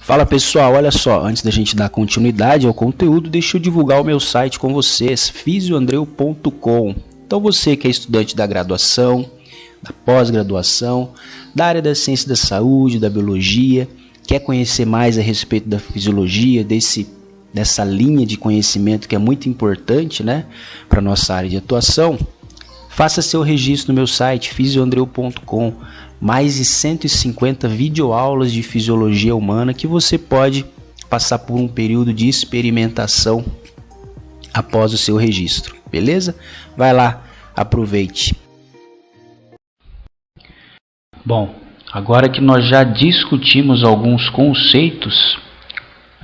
Fala pessoal, olha só, antes da gente dar continuidade ao conteúdo, deixa eu divulgar o meu site com vocês, fisioandreu.com. Então você que é estudante da graduação, da pós-graduação, da área da ciência da saúde, da biologia, quer conhecer mais a respeito da fisiologia, dessa linha de conhecimento que é muito importante, né, para a nossa área de atuação, faça seu registro no meu site, fisioandreu.com. Mais de 150 videoaulas de fisiologia humana que você pode passar por um período de experimentação após o seu registro, beleza? Vai lá, aproveite. Bom, agora que nós já discutimos alguns conceitos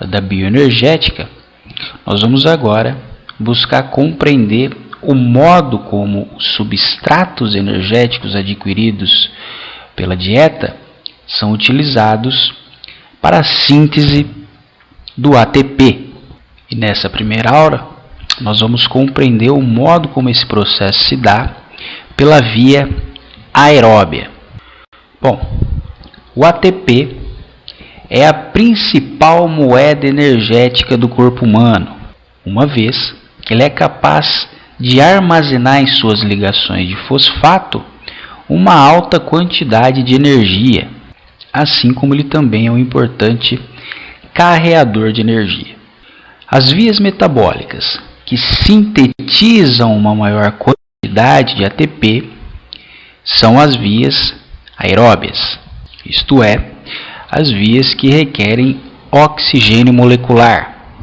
da bioenergética, nós vamos agora buscar compreender o modo como os substratos energéticos adquiridos pela dieta são utilizados para a síntese do ATP. E nessa primeira aula nós vamos compreender o modo como esse processo se dá pela via aeróbia. Bom, o ATP é a principal moeda energética do corpo humano, uma vez que ele é capaz de armazenar em suas ligações de fosfato uma alta quantidade de energia, assim como ele também é um importante carreador de energia. As vias metabólicas que sintetizam uma maior quantidade de ATP são as vias aeróbias, isto é, as vias que requerem oxigênio molecular,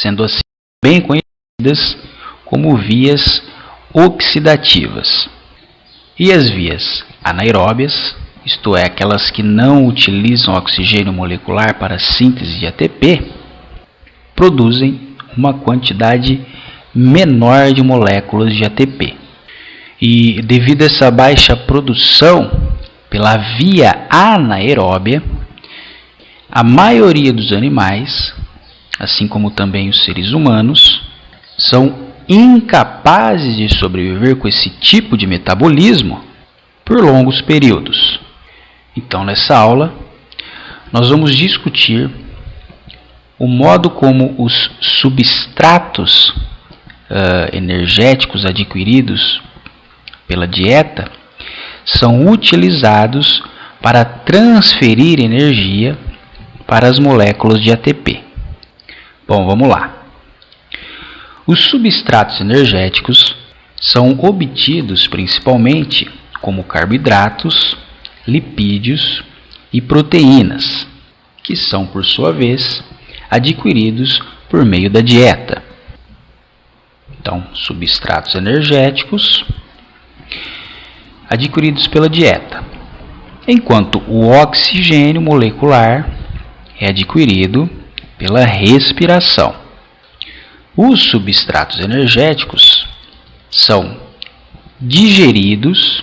sendo assim bem conhecidas como vias oxidativas. E as vias anaeróbias, isto é, aquelas que não utilizam oxigênio molecular para a síntese de ATP, produzem uma quantidade menor de moléculas de ATP. E devido a essa baixa produção pela via anaeróbia, a maioria dos animais, assim como também os seres humanos, são incapazes de sobreviver com esse tipo de metabolismo por longos períodos. Então, nessa aula, nós vamos discutir o modo como os substratos energéticos adquiridos pela dieta são utilizados para transferir energia para as moléculas de ATP. Bom, vamos lá. Os substratos energéticos são obtidos principalmente como carboidratos, lipídios e proteínas, que são, por sua vez, adquiridos por meio da dieta. Então, substratos energéticos adquiridos pela dieta, enquanto o oxigênio molecular é adquirido pela respiração. Os substratos energéticos são digeridos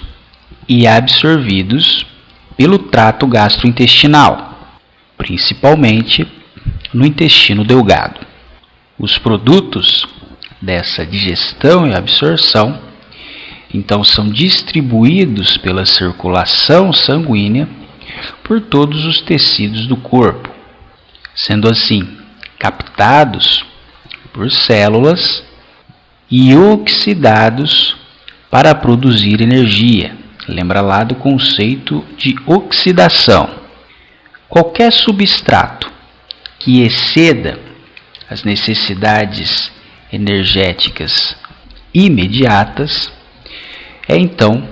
e absorvidos pelo trato gastrointestinal, principalmente no intestino delgado. Os produtos dessa digestão e absorção, então, são distribuídos pela circulação sanguínea por todos os tecidos do corpo, sendo assim captados por células e oxidados para produzir energia. Lembra lá do conceito de oxidação. Qualquer substrato que exceda as necessidades energéticas imediatas é então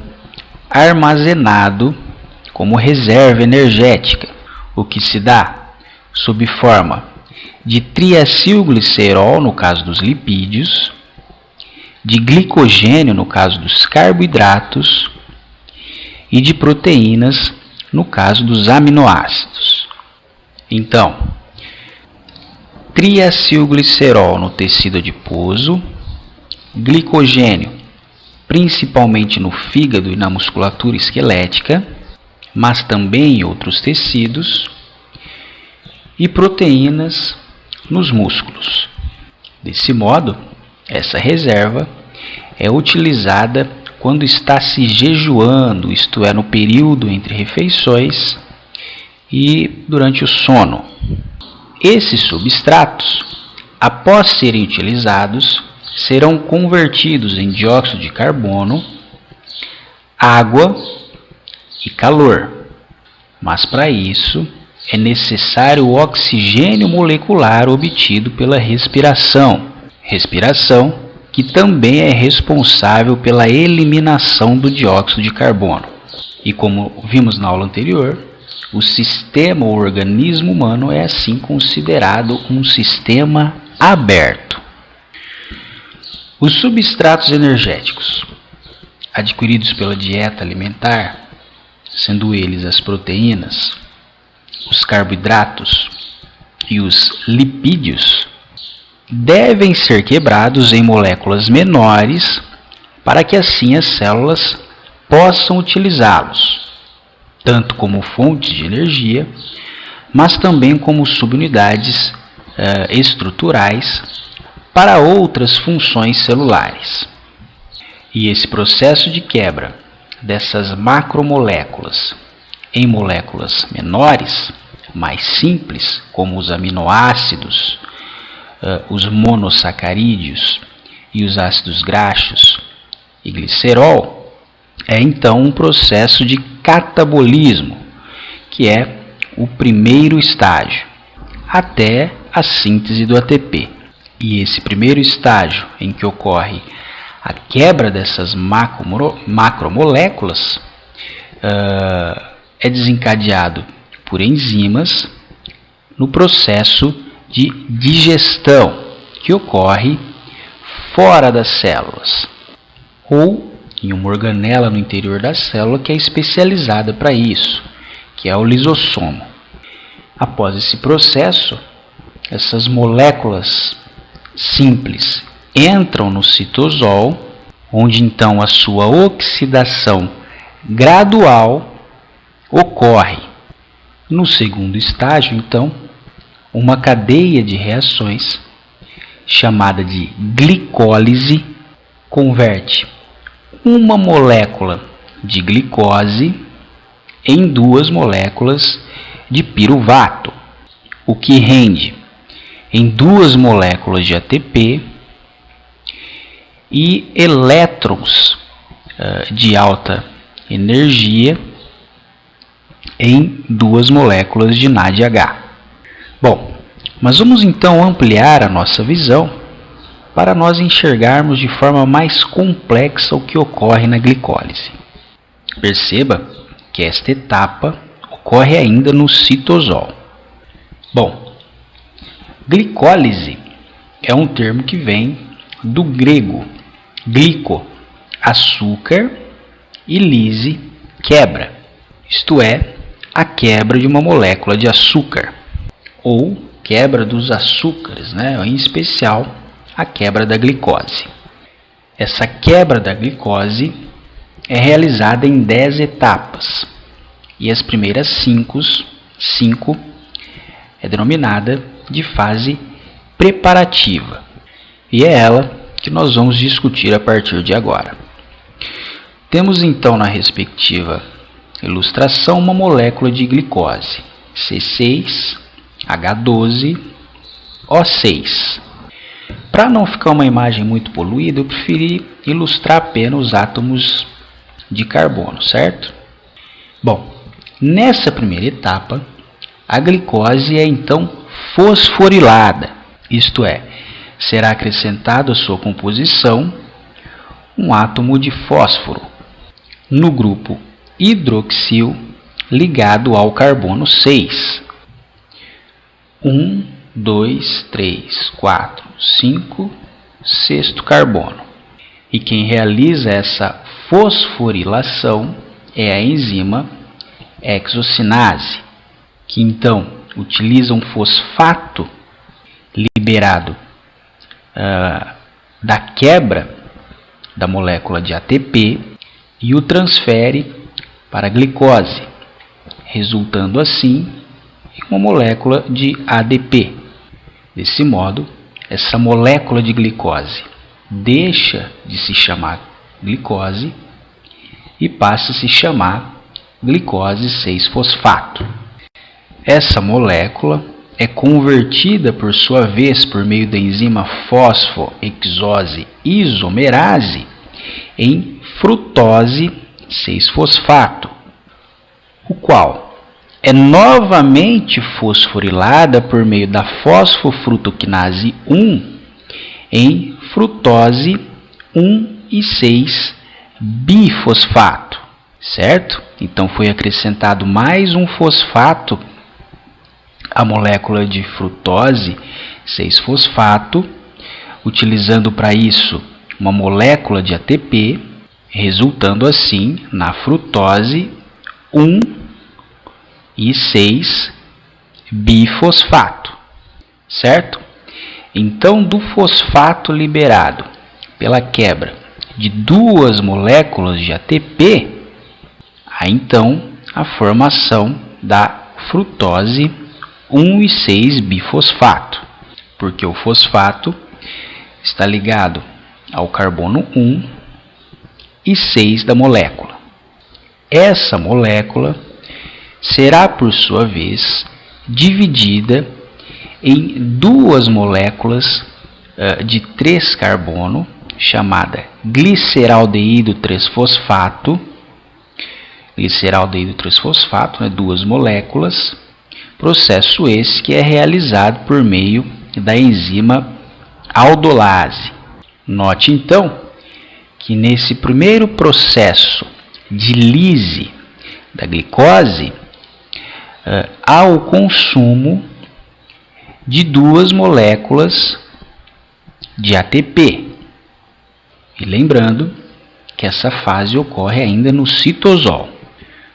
armazenado como reserva energética, o que se dá sob forma de triacilglicerol, no caso dos lipídios, de glicogênio, no caso dos carboidratos, e de proteínas, no caso dos aminoácidos. Então, triacilglicerol no tecido adiposo, glicogênio principalmente no fígado e na musculatura esquelética, mas também em outros tecidos, e proteínas nos músculos. Desse modo, essa reserva é utilizada quando está se jejuando, isto é, no período entre refeições e durante o sono. Esses substratos, após serem utilizados, serão convertidos em dióxido de carbono, água e calor. Mas para isso é necessário o oxigênio molecular obtido pela respiração. Respiração que também é responsável pela eliminação do dióxido de carbono. E como vimos na aula anterior, o sistema ou organismo humano é assim considerado um sistema aberto. Os substratos energéticos adquiridos pela dieta alimentar, sendo eles as proteínas, os carboidratos e os lipídios, devem ser quebrados em moléculas menores para que assim as células possam utilizá-los, tanto como fontes de energia, mas também como subunidades estruturais para outras funções celulares. E esse processo de quebra dessas macromoléculas em moléculas menores, mais simples, como os aminoácidos, os monossacarídeos e os ácidos graxos e glicerol, é então um processo de catabolismo, que é o primeiro estágio, até a síntese do ATP. E esse primeiro estágio, em que ocorre a quebra dessas macromoléculas, é desencadeado por enzimas no processo de digestão, que ocorre fora das células, ou em uma organela no interior da célula que é especializada para isso, que é o lisossomo. Após esse processo, essas moléculas simples entram no citosol, onde então a sua oxidação gradual ocorre. No segundo estágio, então, uma cadeia de reações chamada de glicólise converte uma molécula de glicose em 2 moléculas de piruvato, o que rende em 2 moléculas de ATP e elétrons de alta energia em 2 moléculas de NADH. Bom, mas vamos então ampliar a nossa visão para nós enxergarmos de forma mais complexa o que ocorre na glicólise. Perceba que esta etapa ocorre ainda no citosol. Bom, glicólise é um termo que vem do grego glico, açúcar, e lise, quebra, isto é, a quebra de uma molécula de açúcar, ou quebra dos açúcares, em especial a quebra da glicose. Essa quebra da glicose é realizada em 10 etapas, e as primeiras 5 é denominada de fase preparativa, e é ela que nós vamos discutir a partir de agora. Temos então na respectiva ilustração uma molécula de glicose, C6H12O6. Para não ficar uma imagem muito poluída, eu preferi ilustrar apenas os átomos de carbono, certo? Bom, nessa primeira etapa, a glicose é então fosforilada, isto é, será acrescentado à sua composição um átomo de fósforo no grupo hidroxil ligado ao carbono 6. 1, 2, 3, 4, 5, sexto carbono. E quem realiza essa fosforilação é a enzima hexocinase, que então utiliza um fosfato liberado da quebra da molécula de ATP e o transfere para a glicose, resultando assim em uma molécula de ADP. Desse modo, essa molécula de glicose deixa de se chamar glicose e passa a se chamar glicose 6-fosfato. Essa molécula é convertida, por sua vez, por meio da enzima fosfoexose isomerase, em frutose 6-fosfato, o qual é novamente fosforilada por meio da fosfofrutoquinase 1 em frutose 1,6-bifosfato, certo? Então foi acrescentado mais um fosfato à molécula de frutose 6-fosfato, utilizando para isso uma molécula de ATP, resultando assim na frutose 1,6-bifosfato, certo? Então, do fosfato liberado pela quebra de duas moléculas de ATP, há então a formação da frutose 1,6-bifosfato, porque o fosfato está ligado ao carbono 1 e 6 da molécula. Essa molécula será, por sua vez, dividida em duas moléculas de 3 carbono, chamada gliceraldeído 3-fosfato. Gliceraldeído 3-fosfato, né, duas moléculas, processo esse que é realizado por meio da enzima aldolase. Note então que nesse primeiro processo de lise da glicose, há o consumo de duas moléculas de ATP. E lembrando que essa fase ocorre ainda no citosol.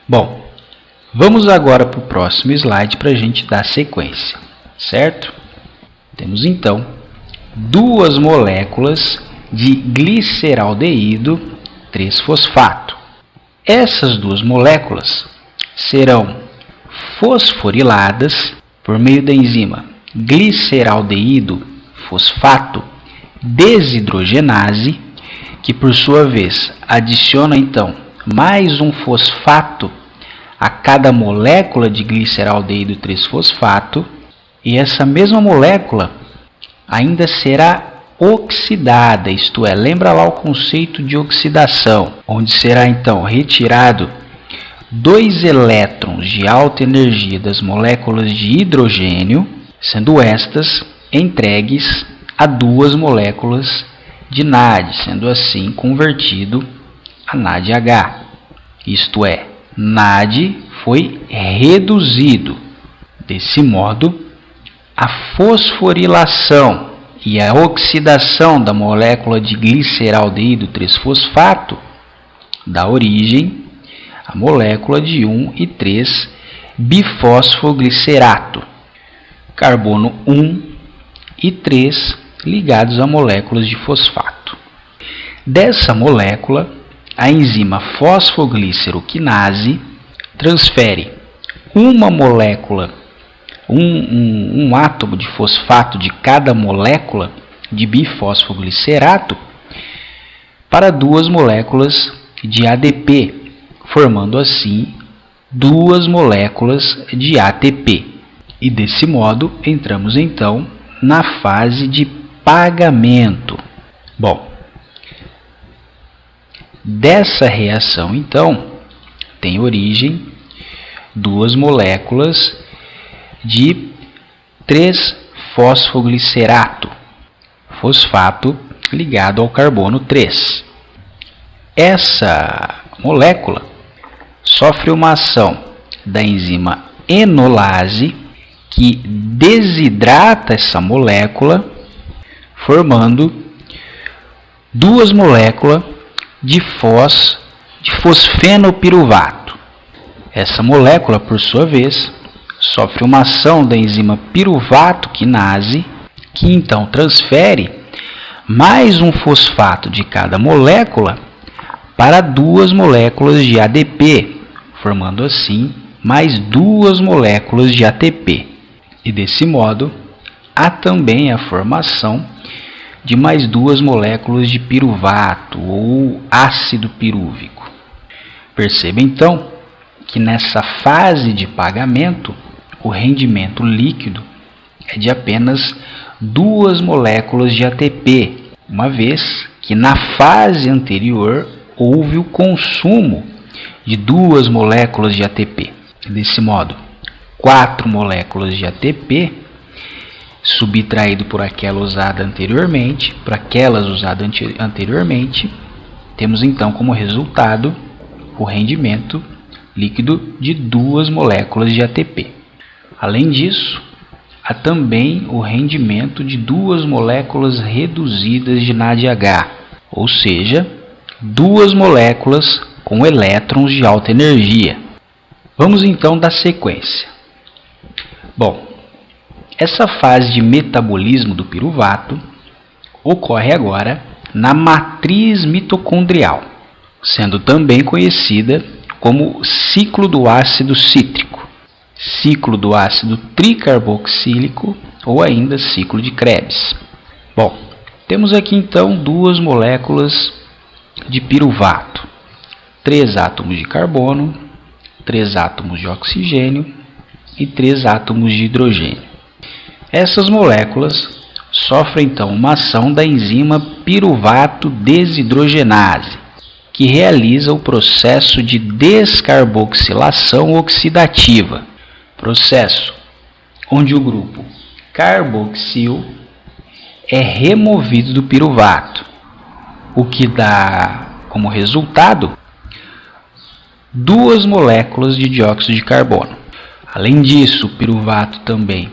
Bom, vamos agora para o próximo slide para a gente dar sequência, certo? Temos então duas moléculas de gliceraldeído 3-fosfato. Essas duas moléculas serão fosforiladas por meio da enzima gliceraldeído fosfato desidrogenase, que por sua vez adiciona então mais um fosfato a cada molécula de gliceraldeído 3-fosfato, e essa mesma molécula ainda será oxidada, isto é, lembra lá o conceito de oxidação, onde será então retirado 2 elétrons de alta energia das moléculas de hidrogênio, sendo estas entregues a duas moléculas de NAD, sendo assim convertido a NADH. Isto é, NAD foi reduzido. Desse modo, a fosforilação e a oxidação da molécula de gliceraldeído 3-fosfato dá origem à molécula de 1 e 3 bifosfoglicerato, carbono 1 e 3 ligados a moléculas de fosfato. Dessa molécula, a enzima fosfogliceroquinase transfere uma molécula, um átomo de fosfato de cada molécula de bifosfoglicerato para duas moléculas de ADP, formando assim duas moléculas de ATP. E desse modo entramos então na fase de pagamento. Bom, dessa reação então tem origem duas moléculas de 3-fosfoglicerato, fosfato ligado ao carbono 3. Essa molécula sofre uma ação da enzima enolase, que desidrata essa molécula, formando duas moléculas de fosfenopiruvato. Essa molécula, por sua vez, sofre uma ação da enzima piruvato quinase, que então transfere mais um fosfato de cada molécula para duas moléculas de ADP, formando assim mais duas moléculas de ATP. E desse modo, há também a formação de mais duas moléculas de piruvato ou ácido pirúvico. Perceba então que nessa fase de pagamento, o rendimento líquido é de apenas 2 moléculas de ATP, uma vez que na fase anterior houve o consumo de 2 moléculas de ATP. Desse modo, 4 moléculas de ATP subtraído por aquelas usadas anteriormente, temos então como resultado o rendimento líquido de 2 moléculas de ATP. Além disso, há também o rendimento de 2 moléculas reduzidas de NADH, ou seja, 2 moléculas com elétrons de alta energia. Vamos então dar sequência. Bom, essa fase de metabolismo do piruvato ocorre agora na matriz mitocondrial, sendo também conhecida como ciclo do ácido cítrico, ciclo do ácido tricarboxílico ou ainda ciclo de Krebs. Bom, temos aqui então 2 moléculas de piruvato, 3 átomos de carbono, 3 átomos de oxigênio e 3 átomos de hidrogênio. Essas moléculas sofrem então uma ação da enzima piruvato desidrogenase, que realiza o processo de descarboxilação oxidativa, processo onde o grupo carboxil é removido do piruvato, o que dá como resultado 2 moléculas de dióxido de carbono. Além disso, o piruvato também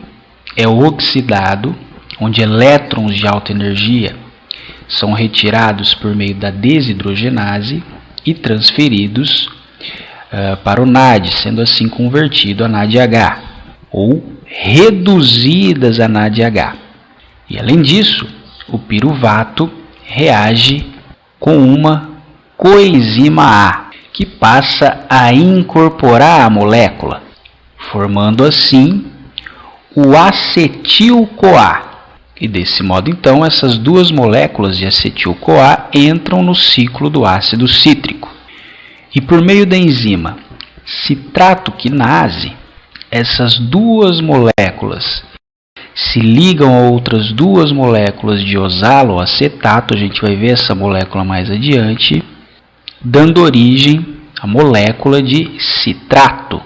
é oxidado, onde elétrons de alta energia são retirados por meio da desidrogenase e transferidos para o NAD, sendo assim convertido a NADH, ou reduzidas a NADH. E além disso, o piruvato reage com uma coenzima A, que passa a incorporar a molécula, formando assim o acetil-CoA. E desse modo, então, essas 2 moléculas de acetil-CoA entram no ciclo do ácido cítrico. E por meio da enzima citrato-quinase, essas 2 moléculas se ligam a outras 2 moléculas de oxaloacetato, a gente vai ver essa molécula mais adiante, dando origem à molécula de citrato.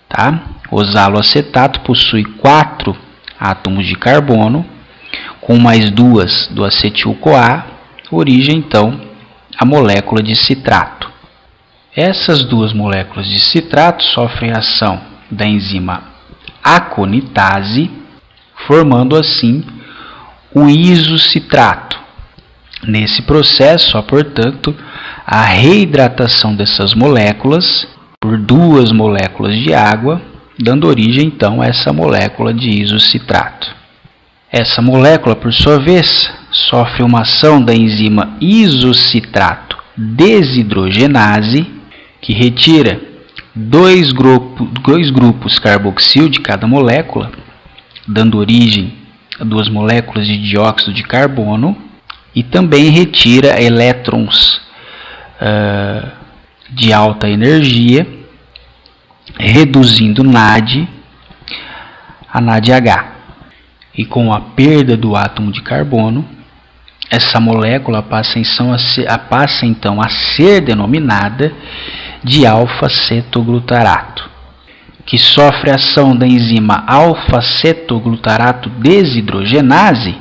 Tá? Oxaloacetato possui 4 átomos de carbono, com mais 2 do acetil-CoA, origem então a molécula de citrato. Essas 2 moléculas de citrato sofrem a ação da enzima aconitase, formando assim o isocitrato. Nesse processo, há, portanto, a reidratação dessas moléculas por 2 moléculas de água, dando origem então a essa molécula de isocitrato. Essa molécula, por sua vez, sofre uma ação da enzima isocitrato desidrogenase, que retira 2 grupos carboxil de cada molécula, dando origem a 2 moléculas de dióxido de carbono, e também retira elétrons de alta energia, reduzindo NAD a NADH. E com a perda do átomo de carbono, essa molécula passa então a ser denominada de alfa-cetoglutarato, que sofre a ação da enzima alfa-cetoglutarato desidrogenase,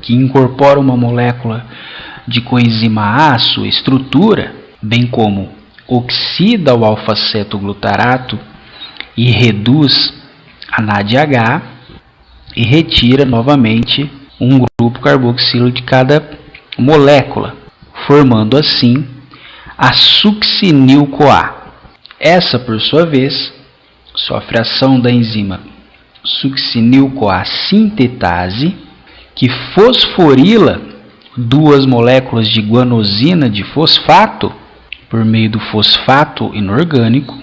que incorpora uma molécula de coenzima A à sua estrutura, bem como oxida o alfa-cetoglutarato e reduz a NADH, e retira novamente um grupo carboxilo de cada molécula, formando assim a succinil-CoA. Essa, por sua vez, sofre a ação da enzima succinil-CoA sintetase, que fosforila 2 moléculas de guanosina de fosfato por meio do fosfato inorgânico,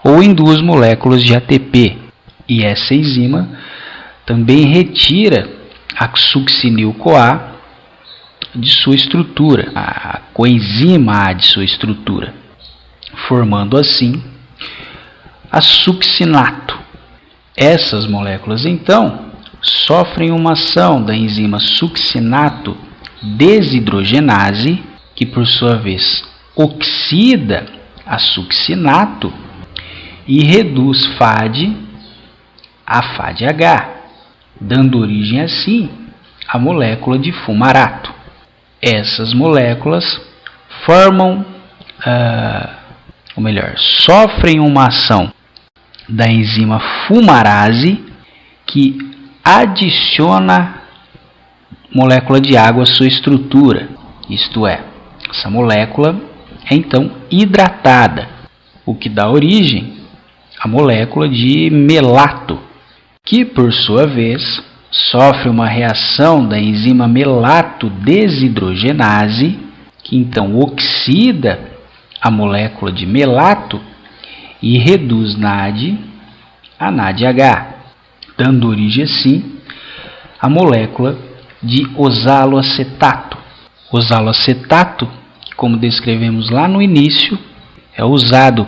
ou em 2 moléculas de ATP. E essa enzima também retira a succinil-CoA de sua estrutura, a coenzima A de sua estrutura, formando assim a succinato. Essas moléculas, então, sofrem uma ação da enzima succinato desidrogenase, que por sua vez oxida a succinato e reduz FAD a FADH, dando origem assim à molécula de fumarato. Essas moléculas formam, sofrem uma ação da enzima fumarase, que adiciona molécula de água à sua estrutura, isto é, essa molécula é então hidratada, o que dá origem à molécula de melato, que por sua vez sofre uma reação da enzima melato desidrogenase, que então oxida a molécula de melato e reduz NAD a NADH, dando origem assim à molécula de oxaloacetato. Oxaloacetato, como descrevemos lá no início, é usado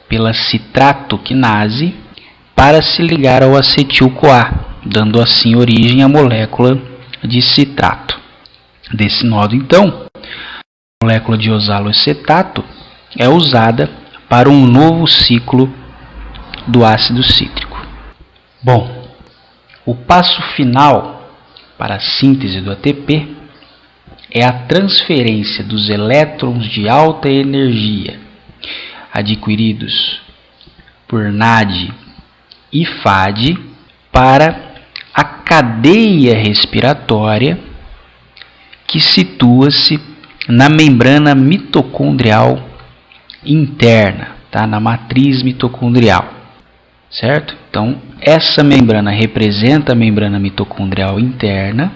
pela citrato-quinase para se ligar ao acetil-CoA, dando assim origem à molécula de citrato. Desse modo, então, a molécula de oxaloacetato é usada para um novo ciclo do ácido cítrico. Bom, o passo final para a síntese do ATP é a transferência dos elétrons de alta energia adquiridos por NAD e FAD para a cadeia respiratória, que situa-se na membrana mitocondrial interna, tá? Na matriz mitocondrial, certo? Então, essa membrana representa a membrana mitocondrial interna.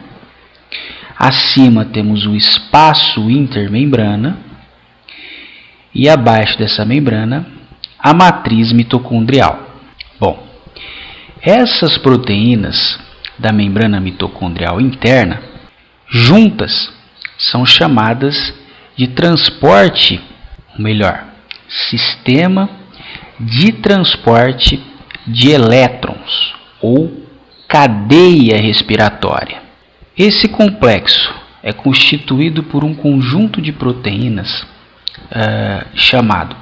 Acima temos o espaço intermembrana e abaixo dessa membrana a matriz mitocondrial. Bom, essas proteínas da membrana mitocondrial interna juntas são chamadas de transporte, ou melhor, sistema de transporte de elétrons ou cadeia respiratória. Esse complexo é constituído por um conjunto de proteínas chamado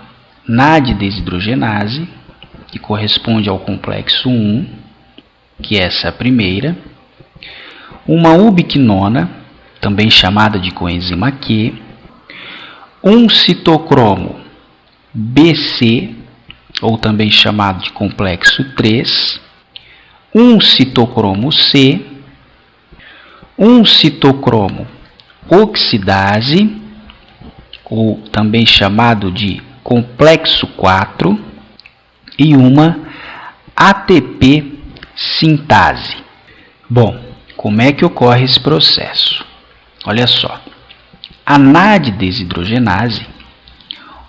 NAD desidrogenase, que corresponde ao complexo 1, que essa é a primeira, uma ubiquinona, também chamada de coenzima Q, um citocromo BC, ou também chamado de complexo 3, um citocromo C, um citocromo oxidase, ou também chamado de complexo 4, e uma ATP sintase. Bom, como é que ocorre esse processo? Olha só, a NAD desidrogenase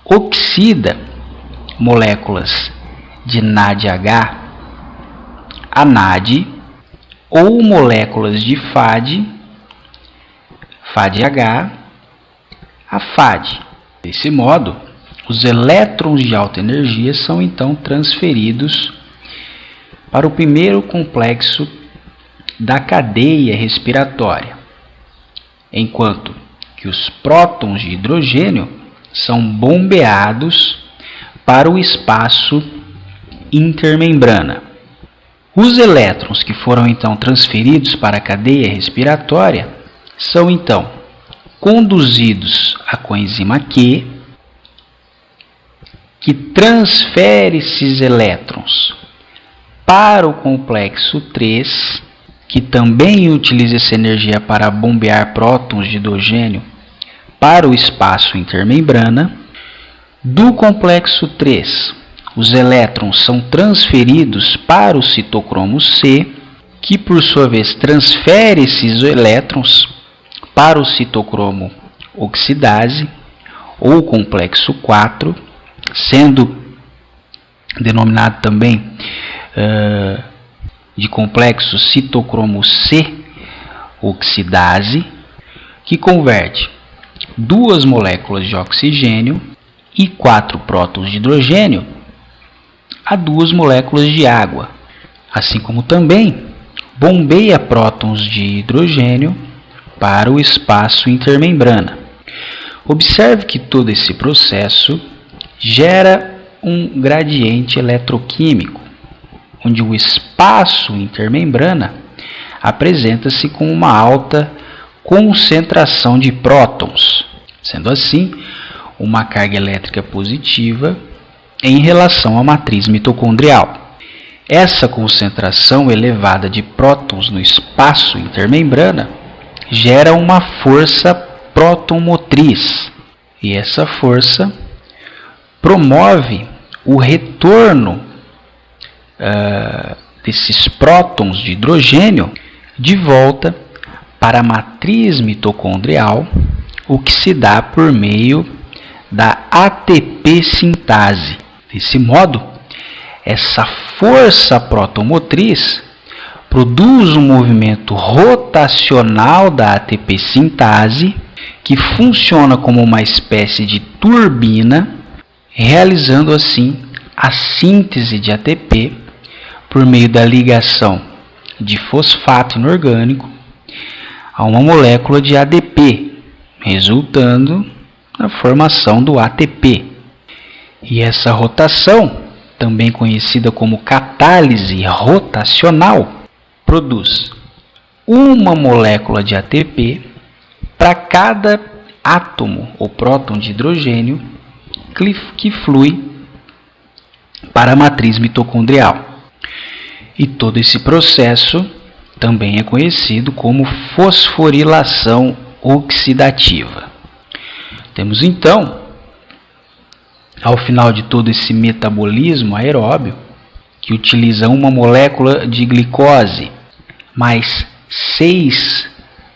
oxida moléculas de NADH a NAD ou moléculas de FAD, FADH, a FAD. Desse modo, os elétrons de alta energia são então transferidos para o primeiro complexo da cadeia respiratória, enquanto que os prótons de hidrogênio são bombeados para o espaço intermembrana. Os elétrons que foram então transferidos para a cadeia respiratória são então conduzidos à coenzima Q, que transfere esses elétrons para o complexo 3, que também utiliza essa energia para bombear prótons de hidrogênio para o espaço intermembrana. Do complexo 3, os elétrons são transferidos para o citocromo C, que por sua vez transfere esses elétrons para o citocromo oxidase, ou complexo 4, sendo denominado também de complexo citocromo C oxidase, que converte 2 moléculas de oxigênio e 4 prótons de hidrogênio a 2 moléculas de água, assim como também bombeia prótons de hidrogênio para o espaço intermembrana. Observe que todo esse processo gera um gradiente eletroquímico, onde o espaço intermembrana apresenta-se com uma alta concentração de prótons, sendo assim uma carga elétrica positiva em relação à matriz mitocondrial. Essa concentração elevada de prótons no espaço intermembrana gera uma força próton-motriz, e essa força promove o retorno desses prótons de hidrogênio de volta para a matriz mitocondrial, o que se dá por meio da ATP sintase. Desse modo, essa força próton-motriz produz um movimento rotacional da ATP sintase, que funciona como uma espécie de turbina, realizando assim a síntese de ATP por meio da ligação de fosfato inorgânico a uma molécula de ADP, resultando na formação do ATP. E essa rotação, também conhecida como catálise rotacional, produz uma molécula de ATP para cada átomo ou próton de hidrogênio que flui para a matriz mitocondrial. E todo esse processo também é conhecido como fosforilação oxidativa. Temos então, ao final de todo esse metabolismo aeróbio, que utiliza uma molécula de glicose mais 6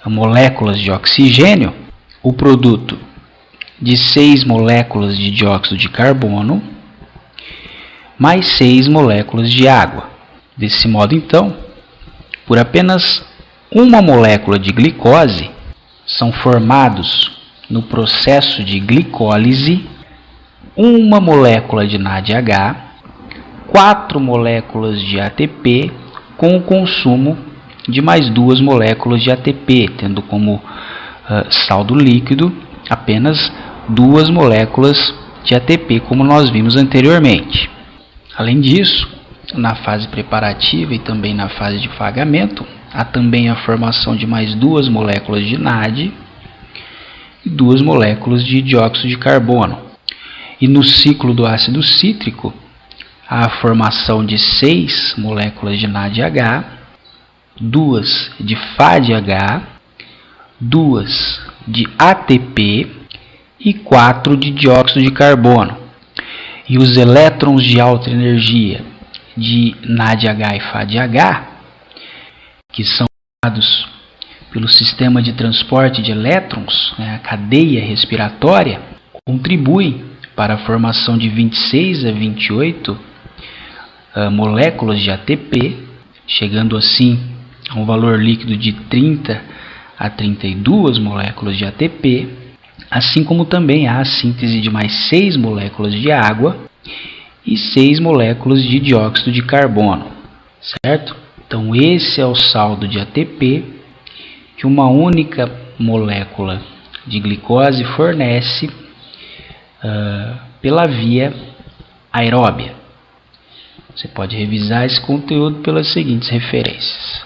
moléculas de oxigênio, o produto de 6 moléculas de dióxido de carbono mais 6 moléculas de água. Desse modo, então, por apenas uma molécula de glicose, são formados no processo de glicólise uma molécula de NADH, 4 moléculas de ATP, com o consumo de mais 2 moléculas de ATP, tendo como saldo líquido apenas 2 moléculas de ATP, como nós vimos anteriormente. Além disso, na fase preparativa e também na fase de fagamento, há também a formação de mais 2 moléculas de NAD e 2 moléculas de dióxido de carbono. E no ciclo do ácido cítrico, há a formação de 6 moléculas de NADH, 2 de FADH, 2 de ATP e 4 de dióxido de carbono. E os elétrons de alta energia de NADH e FADH, que são dados pelo sistema de transporte de elétrons, a cadeia respiratória, contribuem para a formação de 26 a 28 moléculas de ATP, chegando assim a um valor líquido de 30 a 32 moléculas de ATP, assim como também há a síntese de mais 6 moléculas de água e 6 moléculas de dióxido de carbono, certo? Então esse é o saldo de ATP que uma única molécula de glicose fornece pela via aeróbia. Você pode revisar esse conteúdo pelas seguintes referências.